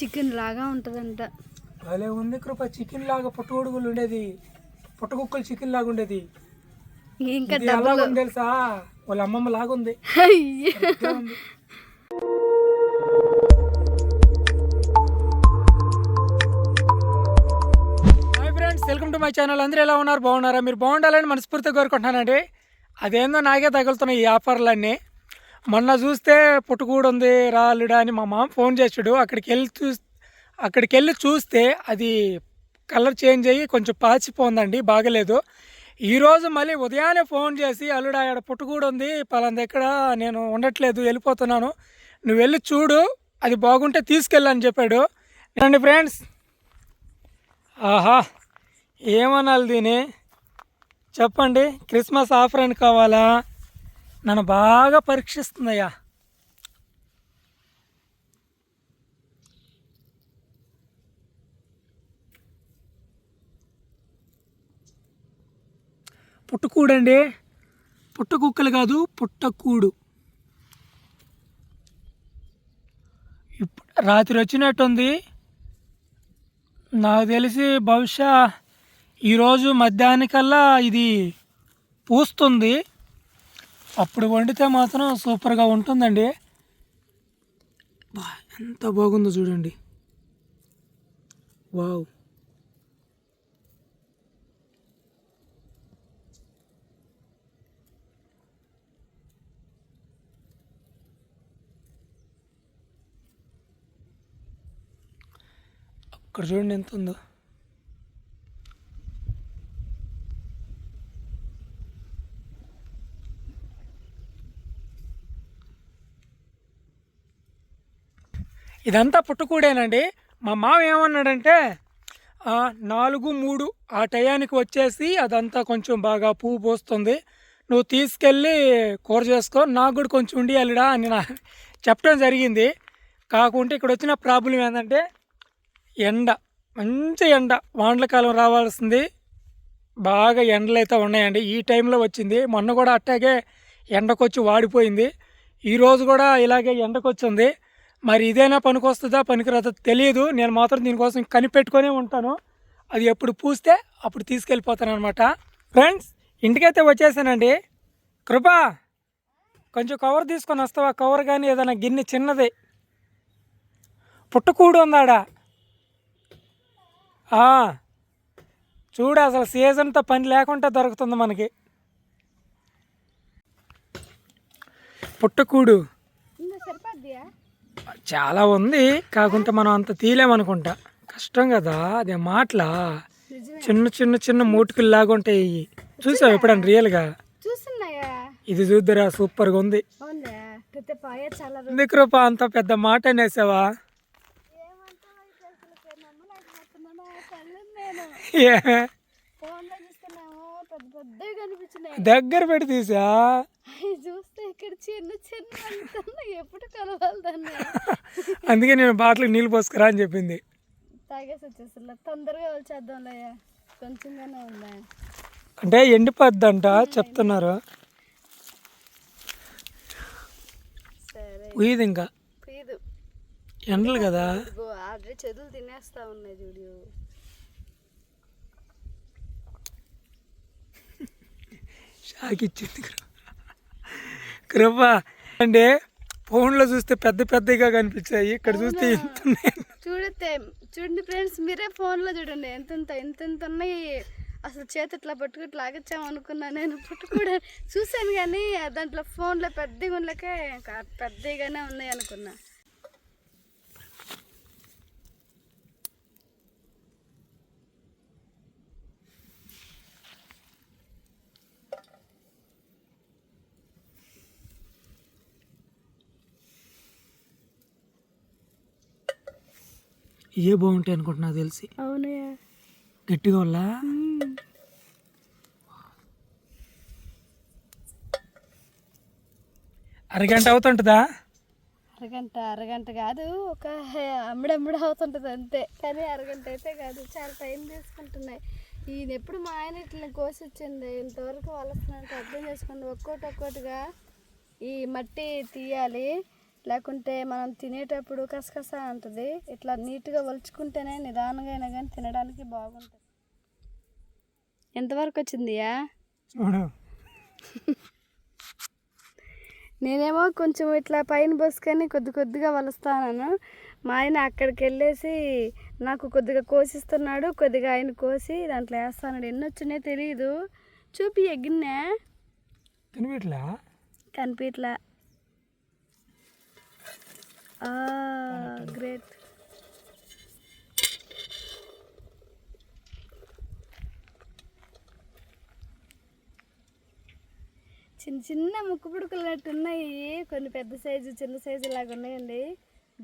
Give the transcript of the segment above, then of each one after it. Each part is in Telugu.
చికెన్ లాగా ఉంటుందంట. భలే ఉంది కృప. చికెన్ లాగా పుట్టగొడుగులు ఉండేది, పుట్టకుక్కలు చికెన్ లాగా ఉండేది. ఇంకా ఎలాగ ఉంది తెలుసా, వాళ్ళ అమ్మమ్మ లాగా ఉంది. Hi friends, welcome to my channel. అందరూ ఎలా ఉన్నారు? బాగున్నారా? మీరు బాగుండాలని మనస్ఫూర్తిగా కోరుకుంటున్నానండి. అదేందో నాకే తగులుతున్నాయి ఈ ఆఫర్లన్నీ. మొన్న చూస్తే పుట్టుకూడు ఉంది రాలుడా అని మా మామ ఫోన్ చేసాడు. అక్కడికి వెళ్ళి చూస్తే అది కలర్ చేంజ్ అయ్యి కొంచెం పాచిపోందండి, బాగలేదు. ఈరోజు మళ్ళీ ఉదయాన్నే ఫోన్ చేసి, అల్లుడా ఆడ పుట్టుకూడు ఉంది పలానా దగ్గర, నేను ఉండట్లేదు, వెళ్ళిపోతున్నాను, నువ్వు వెళ్ళి చూడు, అది బాగుంటే తీసుకెళ్ళని చెప్పాడు. రండి ఫ్రెండ్స్. ఆహా, ఏమనాలి దీని చెప్పండి. క్రిస్మస్ ఆఫర్ అని కావాలా? నన్ను బాగా పరీక్షిస్తుందయ్యా. పుట్టకూడండి, పుట్టకుక్కలు కాదు, పుట్టకూడు. ఇప్పుడు రాత్రి వచ్చినట్టుంది, నాకు తెలిసి బహుశా ఈరోజు మధ్యాహ్నానికల్లా ఇది పూస్తుంది. అప్పుడు వండితే మాత్రం సూపర్గా ఉంటుందండి. ఎంత బాగుందో చూడండి. వావ్, అక్కడ చూడండి ఎంత ఉందో. ఇదంతా పుట్టకూడేనండి. మా మామ ఏమన్నాడంటే 4-3 ఆ టయానికి వచ్చేసి అదంతా కొంచెం బాగా పువ్వు పోస్తుంది, నువ్వు తీసుకెళ్ళి కూర చేసుకో, నాకు కూడా కొంచెం ఉండియాలిడా అని చెప్పడం జరిగింది. కాకుంటే ఇక్కడ వచ్చిన ప్రాబ్లం ఏంటంటే ఎండ, మంచి ఎండ, వానకాలం రావాల్సింది, బాగా ఎండలు అయితే ఉన్నాయండి. ఈ టైంలో వచ్చింది. మొన్న కూడా అట్టాగే ఎండకొచ్చి వాడిపోయింది. ఈరోజు కూడా ఇలాగే ఎండకొచ్చింది. మరి ఇదేనా పనికొస్తుందా పనికిరాదో తెలియదు. నేను మాత్రం దీనికోసం కనిపెట్టుకునే ఉంటాను. అది ఎప్పుడు పూస్తే అప్పుడు తీసుకెళ్ళిపోతాను అనమాట. ఫ్రెండ్స్, ఇంటికైతే వచ్చేసానండి. కృపా, కొంచెం కవర్ తీసుకొని వస్తావా? కవర్ కానీ ఏదైనా గిన్నె చిన్నది. పుట్టకూడు ఉందాడా? చూడు, అసలు సీజన్తో పని లేకుండా దొరుకుతుంది మనకి పుట్టకూడు. చాలా ఉంది, కాకుంటే మనం అంత తీయలేమనుకుంటా, కష్టం కదా. అదే మాటలా, చిన్న చిన్న చిన్న మూటుకులు లాగా ఉంటాయి. చూసావు ఎప్పుడన్నా రియల్గా? ఇది చూద్దురా, సూపర్గా ఉంది. కృప, అంత పెద్ద మాట అనేసావా? దగ్గర పెట్టి తీసా చూస్తే ఇక్కడ చిన్న చిన్న ఎప్పుడు కలవాలి. అందుకే నేను బాటిల్కి నీళ్ళు పోసుకురా అని చెప్పింది. తాగేసి వచ్చేసా, తొందరగా వచ్చేద్దాంలే, కొంచెంగానే ఉందా అంటే ఎండిపోద్దంట చెప్తున్నారు. పోయేది ఇంకా ఎండలు కదా, ఆల్రెడీ చెదులు తినేస్తా ఉన్నాయి చూడు. షాక్ ఇచ్చింది కృప. అంటే ఫోన్లో చూస్తే పెద్ద పెద్దగా కనిపించాయి, ఇక్కడ చూస్తే చూడండి ఫ్రెండ్స్, మీరే ఫోన్లో చూడండి ఎంత ఉన్నాయి. అసలు చేతి ఇట్లా పట్టుకు ఇట్లా లాగచ్చాము అనుకున్నా నేను. పుట్టుకూడ చూసాను కానీ దాంట్లో ఫోన్లో పెద్దగా ఉండలేకే పెద్దగానే ఉన్నాయి అనుకున్నా. ఏ బాగుంటాయి అనుకుంటున్నా తెలిసి. అవునా, గట్టిగా వల్ల అరగంట అవుతుంటుందా? అరగంట కాదు, ఒక అమ్ముడమ్ముడు అవుతుంటుంది అంతే. కానీ అరగంట అయితే కాదు, చాలా టైం తీసుకుంటున్నాయి. ఈయన ఎప్పుడు మా ఆయన ఇట్లా కోసి వచ్చింది, ఇంతవరకు వలస్తున్నట్టు అర్థం చేసుకోండి. ఒక్కోటిగా ఈ మట్టి తీయాలి, లేకుంటే మనం తినేటప్పుడు కసకస అంటుంది. ఇట్లా నీట్గా ఒలుచుకుంటేనే నిదానంగా అయినా కానీ తినడానికి బాగుంటుంది. ఎంతవరకు వచ్చిందియా? చూడు నేనేమో కొంచెం ఇట్లా పైన బోసుకొని కొద్దిగా వలుస్తాను. మా ఆయన అక్కడికి వెళ్ళేసి నాకు కొద్దిగా కోసిస్తున్నాడు. కొద్దిగా ఆయన కోసి దాంట్లో వేస్తాడు. ఎన్ని వచ్చినాయో తెలియదు. చూపి ఎగ్గిన్నా కనిపించలా కనిపించలా. గ్రేట్. చిన్న చిన్న ముక్కు పుడుకులట్టు ఉన్నాయి. కొన్ని పెద్ద సైజు చిన్న సైజు లాగా ఉన్నాయండి.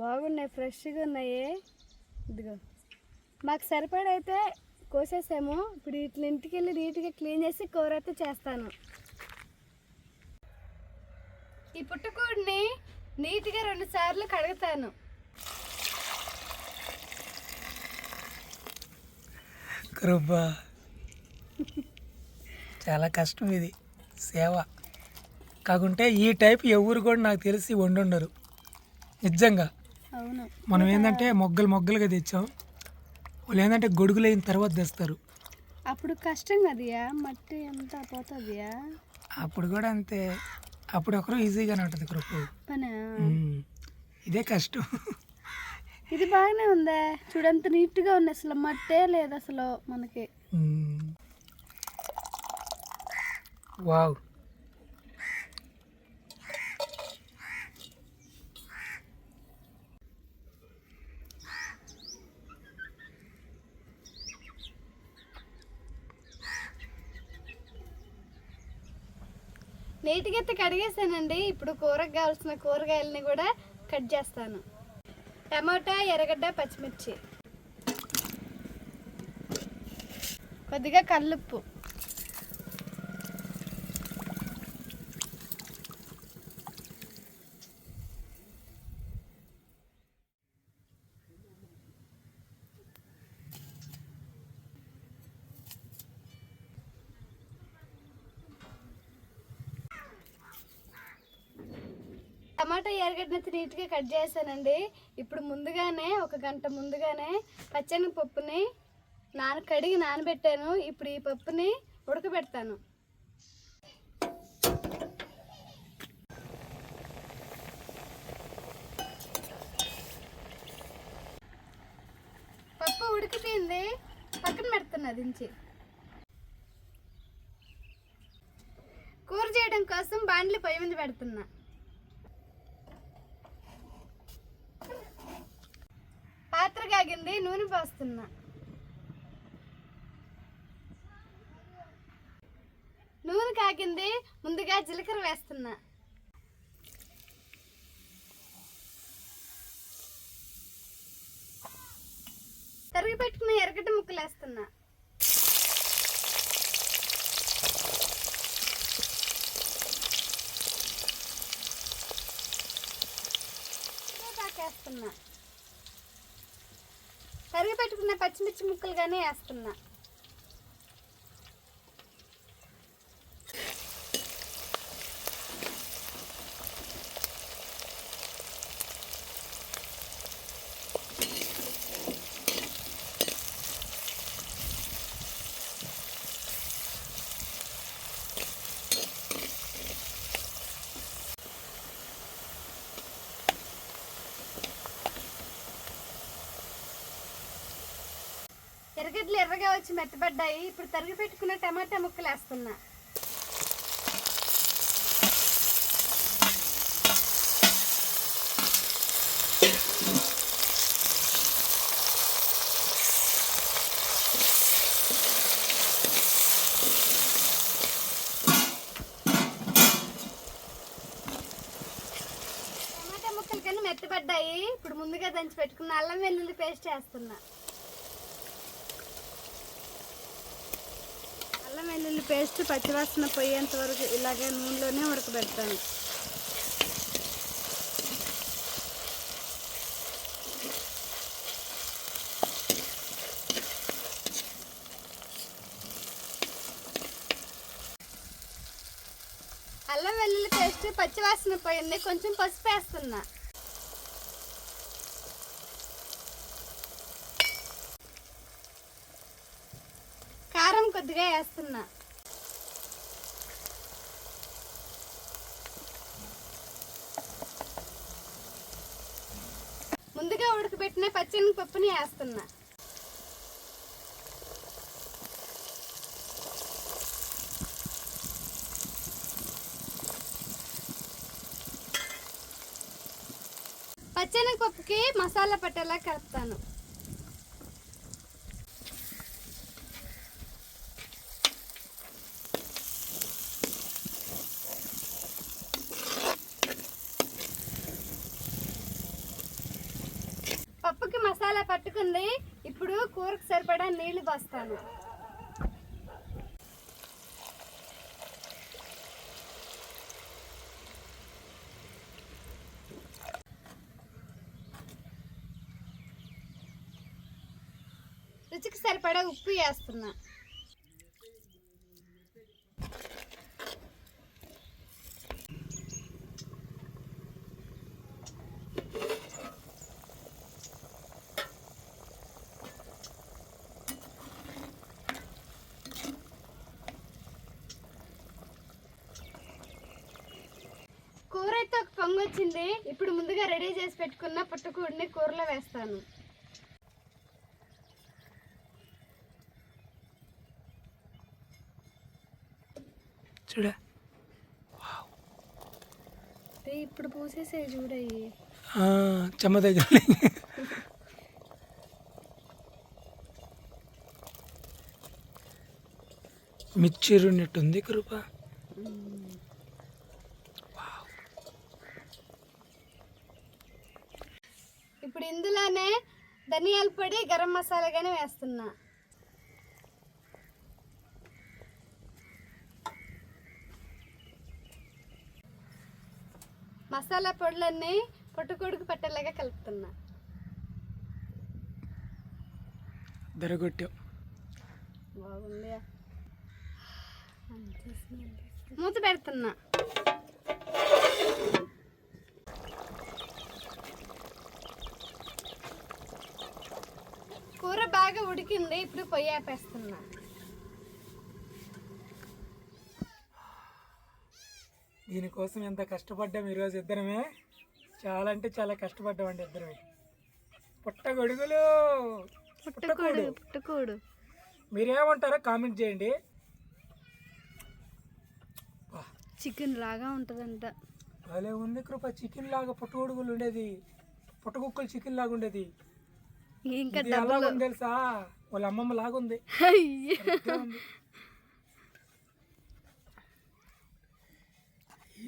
బాగున్నాయి, ఫ్రెష్గా ఉన్నాయి. ఇదిగో మాకు సరిపడైతే కోసేసాము. ఇప్పుడు వీటిని ఇంటికి వెళ్ళి నీట్గా క్లీన్ చేసి కూర అయితే చేస్తాను. ఈ పుట్టుకూడిని నీట్గా 2 సార్లు కడుగుతాను. కృపా చాలా కష్టం ఇది సేవ. కాకుంటే ఈ టైప్ ఎవరు కూడా నాకు తెలిసి వండుండరు నిజంగా. అవును, మనం ఏంటంటే మొగ్గలుగా తెచ్చాం. వాళ్ళు ఏంటంటే గొడుగులు అయిన తర్వాత తెస్తారు. అప్పుడు కష్టం కదయా, మట్టి అంతా పోతుందియా. అప్పుడు కూడా అంతే. అప్పుడు ఒకరు ఈజీగానే ఉంటుంది కృప. పనా ఇదే కష్టం. ఇది బాగానే ఉందా? చూడంత నీట్గా ఉంది. అసలు మట్టే లేదు అసలు మనకి. వావ్. నీట్గా అయితే కడిగేసానండి. ఇప్పుడు కూరకు కావాల్సిన కూరగాయలని కూడా కట్ చేస్తాను. టమాటా, ఎర్రగడ్డ, పచ్చిమిర్చి, కొద్దిగా కల్లుప్పు, టమాటా, ఎర్రగడ్డని నీట్గా కట్ చేశానండి. ఇప్పుడు ముందుగానే 1 గంట ముందుగానే పచ్చెనగపప్పుని కడిగి నానబెట్టాను. ఇప్పుడు ఈ పప్పుని ఉడకబెడతాను. పప్పు ఉడికిపోయింది, పక్కన పెడుతున్నా దించి. కూర చేయడం కోసం బాండ్లి పొయ్యి మీద పెడుతున్నా. పాత్ర కాగింది, నూనె పోస్తున్నా. నూనె కాగింది, ముందుగా జీలకర్ర వేస్తున్నా. తరిగి పెట్టుకున్న ఎర్రగడ్డ ముక్కలు వేస్తున్నా. వేస్తున్నా. తరిగి పెట్టుకున్న పచ్చిమిర్చి ముక్కలు కానీ వేస్తున్నా. ఎర్రగడ్డలు ఎర్రగా వచ్చి మెత్తబడ్డాయి. ఇప్పుడు తరిగి పెట్టుకున్న టమాటా ముక్కలు వేస్తున్నా. టమాటా ముక్కలు కానీ మెత్తబడ్డాయి. ఇప్పుడు ముందుగా దంచి పెట్టుకున్న అల్లం వెల్లుల్లి పేస్ట్ వేస్తున్నా. అల్లం వెల్లుల్లి పేస్ట్ పచ్చివాసన పోయేంత వరకు ఇలాగే నూనెలోనే ఉడకబెడతాను. అల్లం వెల్లుల్లి పేస్ట్ పచ్చివాసన పోయింది, కొంచెం పసుపు వేస్తున్నా. కారం కొద్దిగా వేస్తున్నా. ముందుగా ఉడకబెట్టిన పచ్చిశనగపప్పుని వేస్తున్నా. పచ్చిశనగపప్పుకి మసాలా పట్టేలా కలుపుతాను. పప్పుకి మసాలా పట్టుకుంది. ఇప్పుడు కూరకు సరిపడా నీళ్లు పోస్తాను. రుచికి సరిపడా ఉప్పు వేస్తున్నా. కూర అయితే ఒక పొంగు వచ్చింది. ఇప్పుడు ముందుగా రెడీ చేసి పెట్టుకున్న పుట్టకూడిని కూరలో వేస్తాను. చూడ ఇప్పుడు పూసేసే చూడయి చెమ్మ దగ్గర మిర్చిరు నెట్టుంది కృప. ఇప్పుడు ఇందులోనే ధనియాల పొడి, గరం మసాలా కానీ వేస్తున్నా. మసాలా పొడులన్నీ పుట్టకూడుకు పట్టేలాగా కలుపుతున్నా. దరగొట్టావు. బాగుంది. మూత పెడుతున్నా. కూర బాగా ఉడికింది. ఇప్పుడు పొయ్యి ఆపేస్తున్నా. దీనికోసం ఎంత కష్టపడ్డాం ఈరోజు ఇద్దరమే. చాలా అంటే చాలా కష్టపడ్డామండి ఇద్దరమే. పుట్టగొడుగులు, పుట్టకూడు మీరేమంటారో కామెంట్ చేయండి. చికెన్ లాగా ఉంటుందంట. భలే ఉంది కృప. చికెన్ లాగా పుట్టగొడుగులు ఉండేది, పుట్టకుక్కలు చికెన్ లాగా ఉండేది. ఇంకా ఎలాగుంది తెలుసా, వాళ్ళ అమ్మమ్మ లాగుంది.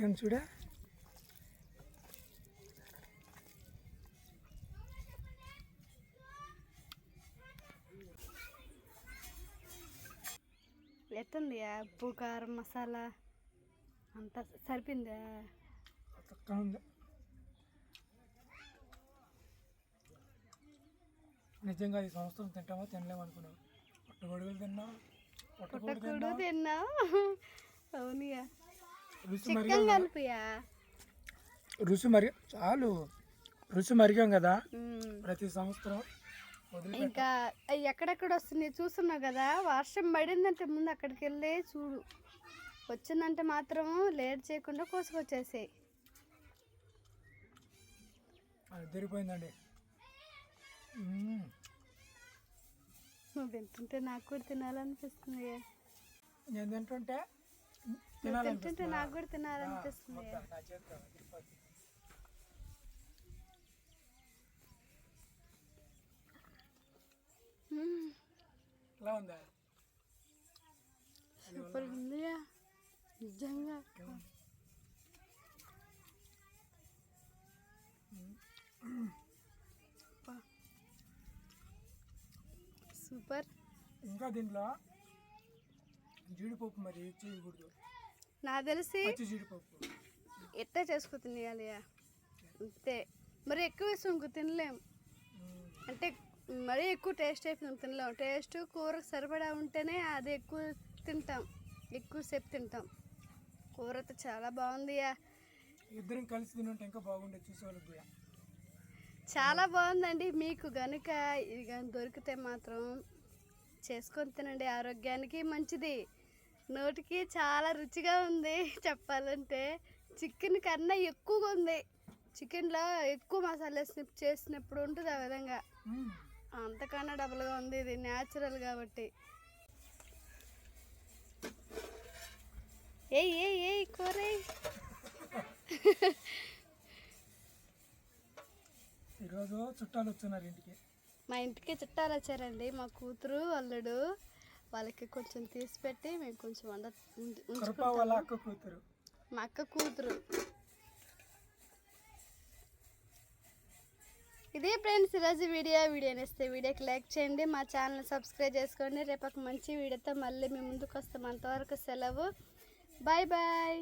ఏం చూడ ఎత్తుంది. ఉప్పు, కారం, మసాలా అంతా సరిపోయిందా? ఉంది. నిజంగా ఈ సంవత్సరం తింటామో తినలేము అనుకున్నాం. పుట్టగొడుగులు తిన్నా, పుట్టకూడు తిన్నా. అవునియా, రుచి చికెన్ కలిపియా. రుచి మరి చాలు, రుచి మరిగాం కదా ప్రతి సంవత్సరం. ఇంకా ఎక్కడెక్కడ వస్తున్నాయి చూస్తున్నావు కదా. వర్షం పడిందంటే ముందు అక్కడికి వెళ్ళి చూడు. వచ్చిందంటే మాత్రం లేట్ చేయకుండా కోసుకొచ్చేసాయి. జరిగిపోయిందండి. నువ్వు తింటుంటే నాకు కూడా తినాలనిపిస్తుంది. నేను తింటుంటే నాకు కూడా తినాలనిపిస్తుంది. ఎలా ఉందా? సూపర్ ఉంది నిజంగా. సూపర్. ఇంకా దీంట్లో జీడిపప్పు మరి చేయకూడదు. నాకు తెలిసి జీడిపప్పు ఎట్లా చేసుకు తినేయాలి అంతే. మరి ఎక్కువ వేసి ఇంకో తినలేం. అంటే మరీ ఎక్కువ టేస్ట్ అయిపోయింది తినలేం. టేస్ట్ కూరకు సరిపడా ఉంటేనే అది ఎక్కువ తింటాం, ఎక్కువసేపు తింటాం. కూర అయితే చాలా బాగుంది. ఇద్దరం కలిసి తింటే ఇంకా బాగుండేది చూసేవాళ్ళకి కూడా. చాలా బాగుందండి. మీకు కనుక ఇది కానీ దొరికితే మాత్రం చేసుకొని తినండి, ఆరోగ్యానికి మంచిది, నోటికి చాలా రుచిగా ఉంది. చెప్పాలంటే చికెన్ కన్నా ఎక్కువగా ఉంది. చికెన్లో ఎక్కువ మసాలా స్నిప్ చేసినప్పుడు ఉంటుంది ఆ విధంగా, అంతకన్నా డబుల్గా ఉంది. ఇది న్యాచురల్ కాబట్టి. ఏ కూర ఈరోజు చుట్టాలు వచ్చున్నారు ఇంటికి. మా ఇంటికి చుట్టాలు వచ్చారండి. మా కూతురు అల్లుడు, వాళ్ళకి కొంచెం తీసి పెట్టి మేము కొంచెం వాళ్ళ అక్క కూతురు, మా అక్క కూతురు. ఇదే ఫ్రెండ్స్ ఈరోజు వీడియో నేస్తే వీడియోకి లైక్ చేయండి, మా ఛానల్ సబ్స్క్రైబ్ చేసుకోండి. రేపు ఒక మంచి వీడియోతో మళ్ళీ మీ ముందుకు వస్తాం. అంతవరకు సెలవు. Bye bye.